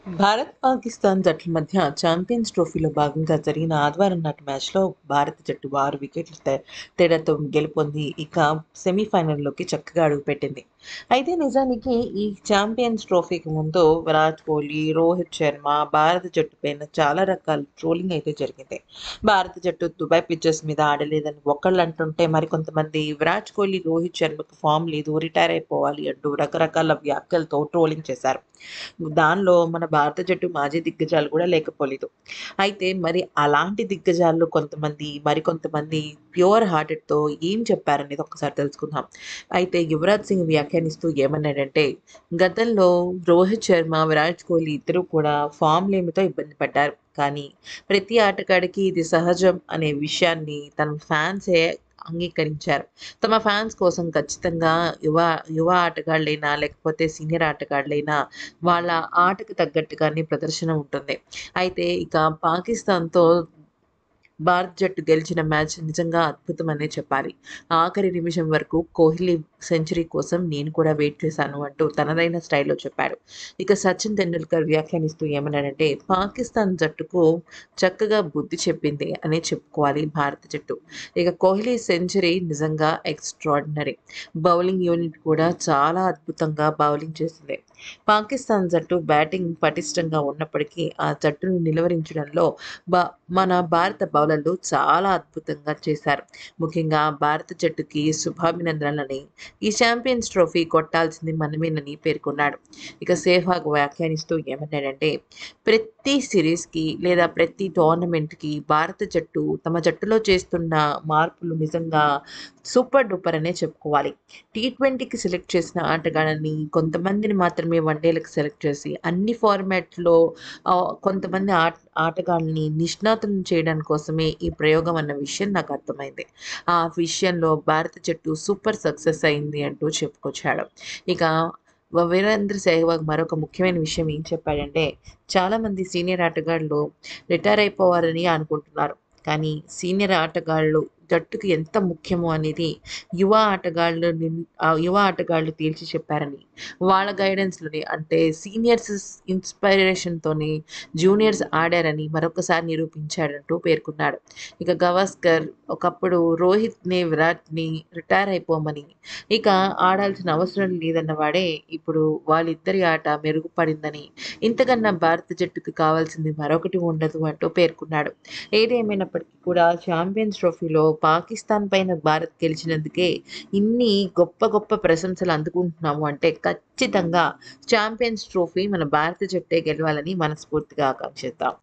భారత్, పాకిస్తాన్ జట్ల మధ్య ఛాంపియన్స్ ట్రోఫీలో భాగంగా జరిగిన ఆదివారం నాటి మ్యాచ్లో భారత జట్టు 6 వికెట్ల తేడాతో గెలుపొంది ఇక సెమీఫైనల్లోకి చక్కగా అడుగుపెట్టింది. అయితే నిజానికి ఈ ఛాంపియన్స్ ట్రోఫీకి ముందు విరాట్ కోహ్లీ, రోహిత్ శర్మ భారత జట్టు పైన చాలా రకాల ట్రోలింగ్ అయితే జరిగింది. భారత జట్టు దుబాయ్ పిచ్చెస్ మీద ఆడలేదని ఒకళ్ళు అంటుంటే, మరికొంతమంది విరాట్ కోహ్లీ, రోహిత్ శర్మకు ఫామ్ లేదు, రిటైర్ అయిపోవాలి అంటూ రకరకాల వ్యాఖ్యలతో ట్రోలింగ్ చేశారు. దానిలో మన భారత జట్టు మాజీ దిగ్గజాలు కూడా లేకపోలేదు. అయితే మరి అలాంటి దిగ్గజాల్లో కొంతమంది, మరికొంతమంది ప్యూర్ హార్టెడ్‌తో ఏం చెప్పారనేది ఒక్కసారి తెలుసుకుందాం. అయితే యువరాజ్ సింగ్ వ్యాఖ్యానిస్తూ ఏమన్నాడంటే, గతంలో రోహిత్ శర్మ, విరాట్ కోహ్లీ ఇద్దరూ కూడా ఫామ్ లేమితో ఇబ్బంది పడ్డారు. కానీ ప్రతి ఆటగాడికి ఇది సహజం అనే విషయాన్ని తన ఫ్యాన్సే అంగీకరించారు. తమ ఫ్యాన్స్ కోసం ఖచ్చితంగా యువ యువ ఆటగాళ్ళైనా, లేకపోతే సీనియర్ ఆటగాళ్ళైనా వాళ్ళ ఆటకు తగ్గట్టుగానే ప్రదర్శన ఉంటుంది. అయితే ఇక పాకిస్తాన్‌తో భారత్ జట్టు గెలిచిన మ్యాచ్ నిజంగా అద్భుతమనే చెప్పాలి. ఆఖరి నిమిషం వరకు కోహ్లీ సెంచరీ కోసం నేను కూడా వెయిట్ చేశాను అంటూ తనదైన స్టైల్‌లో చెప్పాడు. ఇక సచిన్ టెండూల్కర్ వ్యాఖ్యానిస్తూ ఏమన్నాడంటే, పాకిస్తాన్ జట్టుకు చక్కగా బుద్ధి చెప్పింది అనే చెప్పుకోవాలి భారత జట్టు. ఇక కోహ్లీ సెంచరీ నిజంగా ఎక్స్‌ట్రార్డినరీ. బౌలింగ్ యూనిట్ కూడా చాలా అద్భుతంగా బౌలింగ్ చేసింది. పాకిస్తాన్ జట్టు బ్యాటింగ్ పటిష్టంగా ఉన్నప్పటికీ ఆ జట్టును నిలువరించడంలో బ మన భారత బౌలర్లు చాలా అద్భుతంగా చేశారు. ముఖ్యంగా భారత జట్టుకి శుభాభినందనలని, ఈ ఛాంపియన్స్ ట్రోఫీ కొట్టాల్సింది మనమేనని పేర్కొన్నాడు. ఇక సెహ్వాగ్ వ్యాఖ్యానిస్తూ ఏమన్నాడంటే, ప్రతి సిరీస్‌కి లేదా ప్రతి టోర్నమెంట్‌కి భారత జట్టు తమ జట్టులో చేస్తున్న మార్పులు నిజంగా సూపర్ డూపర్ అనే చెప్పుకోవాలి. టీ20కి సెలెక్ట్ చేసిన ఆటగాళ్ళని కొంతమందిని మాత్రమే వన్‌డేలకు సెలెక్ట్ చేసి అన్ని ఫార్మాట్‌లో కొంతమంది ఆటగాళ్ళని నిష్ణాతులను చేయడానికి కోసమే ఈ ప్రయోగం అన్న విషయం నాకు అర్థమైంది. ఆ విషయంలో భారత జట్టు సూపర్ సక్సెస్ అయింది అంటూ చెప్పుకొచ్చాడు. ఇక వీరేంద్ర సెహ్వాగ్ మరొక ముఖ్యమైన విషయం ఏం చెప్పాడంటే, చాలామంది సీనియర్ ఆటగాళ్ళు రిటైర్ అయిపోవాలని అనుకుంటున్నారు. కానీ సీనియర్ ఆటగాళ్ళు జట్టుకి ఎంత ముఖ్యమో అనేది యువ ఆటగాళ్ళు తేల్చి చెప్పారని, వాళ్ళ గైడెన్స్‌లోనే అంటే సీనియర్స్ ఇన్‌స్పిరేషన్‌తోనే జూనియర్స్ ఆడారని మరొకసారి నిరూపించాడంటూ పేర్కొన్నాడు. ఇక గవాస్కర్ ఒకప్పుడు రోహిత్‌ని, విరాట్‌ని రిటైర్ అయిపోమని, ఇక ఆడాల్సిన అవసరం లేదన్న వాడే ఇప్పుడు వాళ్ళిద్దరి ఆట మెరుగుపడిందని, ఇంతకన్నా భారత జట్టుకి కావాల్సింది మరొకటి ఉండదు అంటూ పేర్కొన్నాడు. ఏదేమైనప్పటికీ కూడా ఛాంపియన్స్ ట్రోఫీలో పాకిస్తాన్ పైన భారత్ గెలిచినందుకే ఇన్ని గొప్ప గొప్ప ప్రశంసలు అందుకుంటున్నాము అంటే ఖచ్చితంగా ఛాంపియన్స్ ట్రోఫీ మన భారత జట్టే గెలవాలని మనస్ఫూర్తిగా ఆకాంక్షిద్దాం.